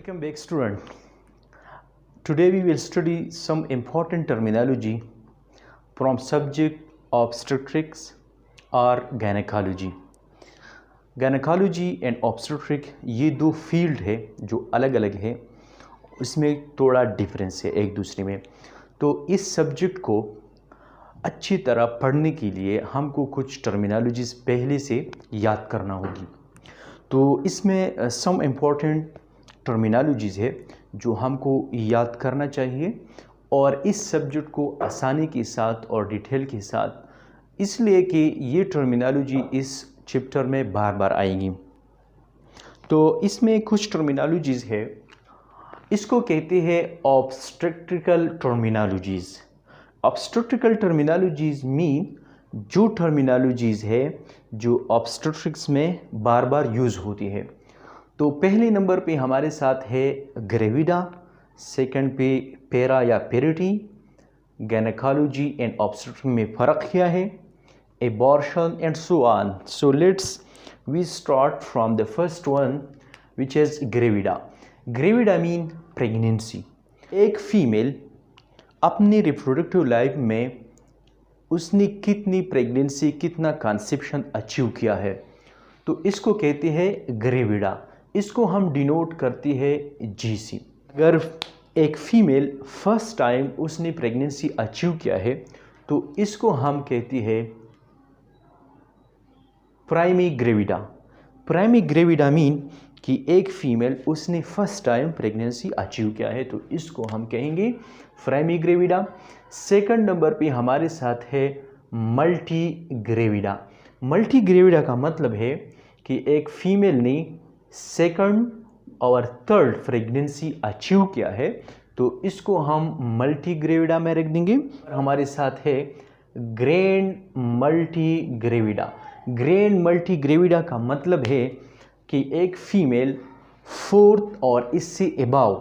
Welcome back, student. Today we will study some important terminology from subject obstetrics or gynecology. Gynecology and obstetric ये दो field है जो अलग अलग है, उसमें थोड़ा डिफरेंस है एक दूसरे में। तो इस सब्जेक्ट को अच्छी तरह पढ़ने के लिए हमको कुछ टर्मिनोलॉजीज़ पहले से याद करना होगी। तो इसमें सम इम्पॉर्टेंट टर्मिनोलॉजीज़ है जो हमको याद करना चाहिए और इस सब्जेक्ट को आसानी के साथ और डिटेल के साथ, इसलिए कि ये टर्मिनोलॉजी इस चैप्टर में बार बार आएंगी। तो इसमें कुछ टर्मिनोलॉजीज़ है, इसको कहते हैं obstetrical terminologies. Obstetrical terminologies mean जो टर्मिनोलॉजीज़ है जो ऑब्स्टेट्रिक्स में बार बार यूज़ होती है। तो पहले नंबर पे हमारे साथ है ग्रेविडा, सेकंड पे पेरा या पेरिटी। गैनेकोलॉजी एंड ऑब्स्टेट्रिक्स में फ़र्क क्या है, abortion and so on. So let's we start from the first one which is gravida. Gravida mean pregnancy. एक फीमेल अपनी रिप्रोडक्टिव लाइफ में उसने कितनी प्रेगनेंसी, कितना कंसेप्शन अचीव किया है, तो इसको कहते हैं ग्रेविडा। इसको हम डिनोट करती है जीसी। अगर एक फीमेल फर्स्ट टाइम उसने प्रेगनेंसी अचीव किया है तो इसको हम कहती है primi gravida. Primi gravida mean कि एक फीमेल उसने फर्स्ट टाइम प्रेगनेंसी अचीव किया है, तो इसको हम कहेंगे प्राइमी ग्रेविडा। सेकंड नंबर पे हमारे साथ है मल्टी ग्रेविडा। मल्टी ग्रेविडा का मतलब है कि एक फीमेल ने सेकंड और थर्ड प्रेगनेंसी अचीव किया है, तो इसको हम मल्टी ग्रेविडा में रख देंगे। हमारे साथ है grand multi gravida. Grand multi gravida का मतलब है कि एक फीमेल फोर्थ और इससे अबाव,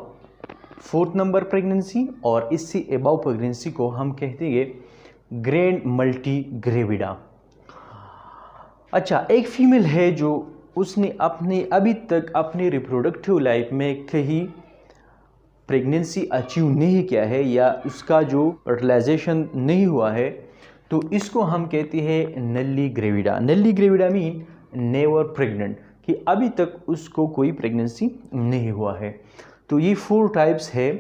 फोर्थ नंबर प्रेगनेंसी और इससे अबाव प्रेगनेंसी को हम कहते हैं ग्रैंड मल्टी ग्रेविडा। अच्छा, एक फीमेल है जो उसने अभी तक अपनी रिप्रोडक्टिव लाइफ में कहीं प्रेगनेंसी अचीव नहीं किया है या उसका जो फर्टिलाइजेशन नहीं हुआ है, तो इसको हम कहते हैं nulligravida. Nulligravida mean never pregnant, कि अभी तक उसको कोई प्रेगनेंसी नहीं हुआ है। तो ये 4 टाइप्स है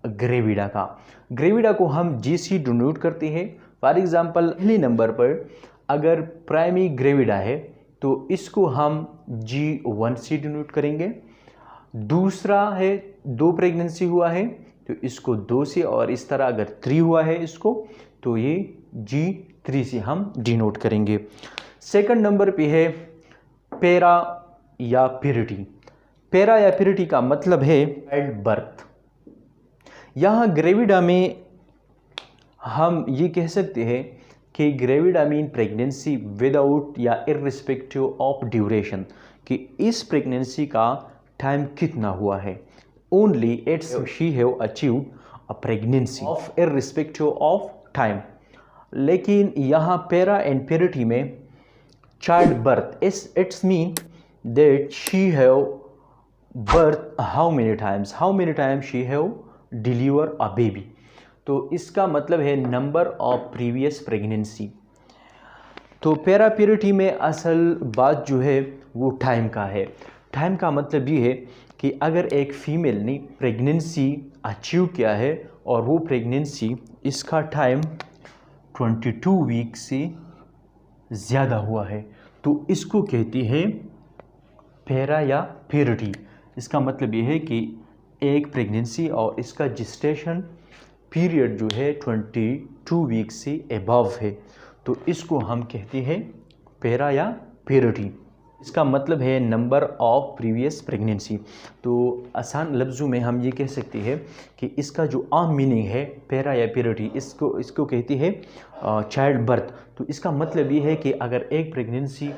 ग्रेविडा का। ग्रेविडा को हम जीसी डिनोट करते हैं। फॉर एग्जांपल पहले नंबर पर अगर प्राइमरी ग्रेविडा है तो इसको हम G1 से डिनोट करेंगे। दूसरा है 2 प्रेगनेंसी हुआ है तो इसको 2 से, और इस तरह अगर 3 हुआ है इसको, तो ये G3 से हम डिनोट करेंगे। सेकंड नंबर पे है पेरा या प्यूरिटी। पेरा या प्यूरिटी का मतलब है चाइल्ड बर्थ। यहाँ ग्रेविडा में हम ये कह सकते हैं कि ग्रेविडा मीन प्रेगनेंसी विदाउट या इररिस्पेक्टिव ऑफ ड्यूरेशन, कि इस प्रेगनेंसी का टाइम कितना हुआ है, only it's she have achieved a pregnancy of irrespective of time. लेकिन यहाँ पेरा एंड प्यूरिटी में child birth it's mean that she have birth how many times she have deliver a baby. तो इसका मतलब है नंबर ऑफ प्रीवियस प्रेगनेंसी। तो पेरा प्यूरिटी में असल बात जो है वो टाइम का है। टाइम का मतलब ये है कि अगर एक फीमेल ने प्रेगनेंसी अचीव किया है और वो प्रेगनेंसी इसका टाइम 22 वीक से ज़्यादा हुआ है, तो इसको कहती है पेरा या प्यूरिटी। इसका मतलब ये है कि एक प्रेगनेंसी और इसका जिस्टेशन पीरियड जो है 22 वीक से अबव है, तो इसको हम कहते हैं पेरा या प्यूरिटी। इसका मतलब है नंबर ऑफ प्रीवियस प्रेगनेंसी। तो आसान लफ्ज़ों में हम ये कह सकते हैं कि इसका जो आम मीनिंग है पेरा या प्यूरिटी, इसको कहती है चाइल्ड बर्थ। तो इसका मतलब ये है कि अगर एक प्रेगनेंसी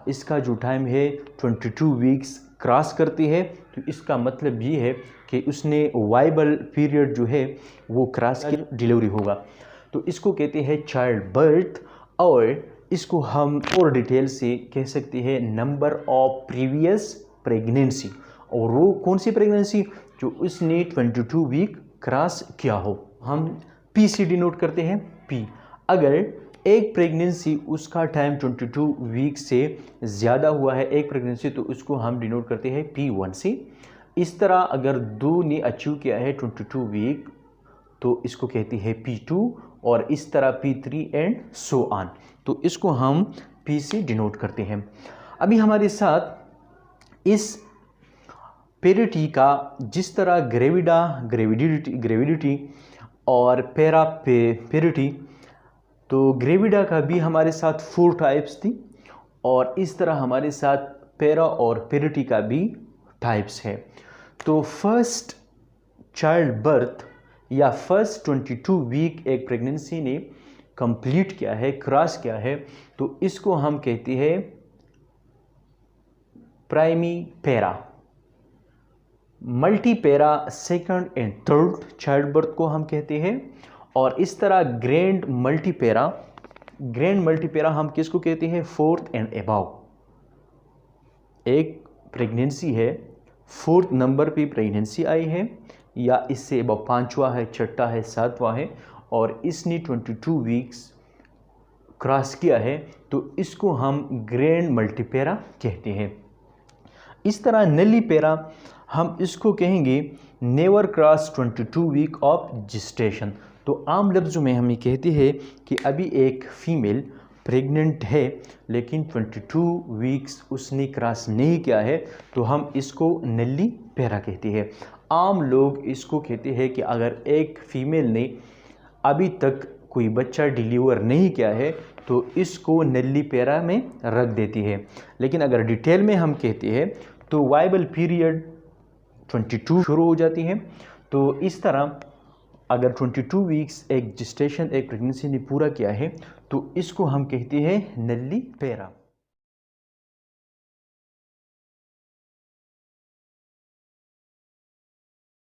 इसका जो टाइम है 22 वीक्स क्रॉस करती है, तो इसका मतलब ये है कि उसने वाइबल पीरियड जो है वो क्रॉस की डिलीवरी होगा, तो इसको कहते हैं चाइल्ड बर्थ। और इसको हम और डिटेल से कह सकते हैं नंबर ऑफ प्रीवियस प्रेगनेंसी। और वो कौन सी प्रेगनेंसी, जो उसने 22 वीक क्रॉस किया हो। हम पी से डिनोट करते हैं पी। अगर एक प्रेगनेंसी उसका टाइम 22 वीक से ज़्यादा हुआ है एक प्रेगनेंसी, तो उसको हम डिनोट करते हैं P1 से। इस तरह अगर दो ने अचीव किया है 22 वीक तो इसको कहती है P2, और इस तरह P3 एंड सो ऑन, तो इसको हम P से डिनोट करते हैं। अभी हमारे साथ इस पेरिटी का जिस तरह ग्रेविडिटी और पेरिटी, तो ग्रेविडा का भी हमारे साथ 4 टाइप्स थी, और इस तरह हमारे साथ पेरा और पेरिटी का भी टाइप्स है। तो फर्स्ट चाइल्ड बर्थ या फर्स्ट 22 वीक एक प्रेगनेंसी ने कंप्लीट किया है, क्रॉस किया है, तो इसको हम कहते हैं primipara. Multipara second and third child birth को हम कहते हैं, और इस तरह ग्रैंड मल्टीपेरा हम किसको कहते हैं, फोर्थ एंड अबव। एक प्रेगनेंसी है, 4th नंबर पे प्रेगनेंसी आई है, या इससे अबव 5वां है, 6वां है, 7वां है, और इसने 22 वीक्स क्रॉस किया है, तो इसको हम ग्रैंड मल्टीपेरा कहते हैं। इस तरह नलीपेरा हम इसको कहेंगे never cross 22 week of gestation. तो आम लफ्ज़ों में हम ये कहते हैं कि अभी एक फीमेल प्रेग्नेंट है लेकिन 22 वीक्स उसने क्रॉस नहीं किया है, तो हम इसको नलीपेरा कहते हैं। आम लोग इसको कहते हैं कि अगर एक फीमेल ने अभी तक कोई बच्चा डिलीवर नहीं किया है तो इसको नलीपेरा में रख देती है। लेकिन अगर डिटेल में हम कहते हैं तो वाइबल पीरियड 22 शुरू हो जाती है। तो इस तरह अगर 22 वीक्स एक जिस्टेशन एक प्रेगनेंसी ने पूरा किया है तो इसको हम कहते हैं नलीपेरा।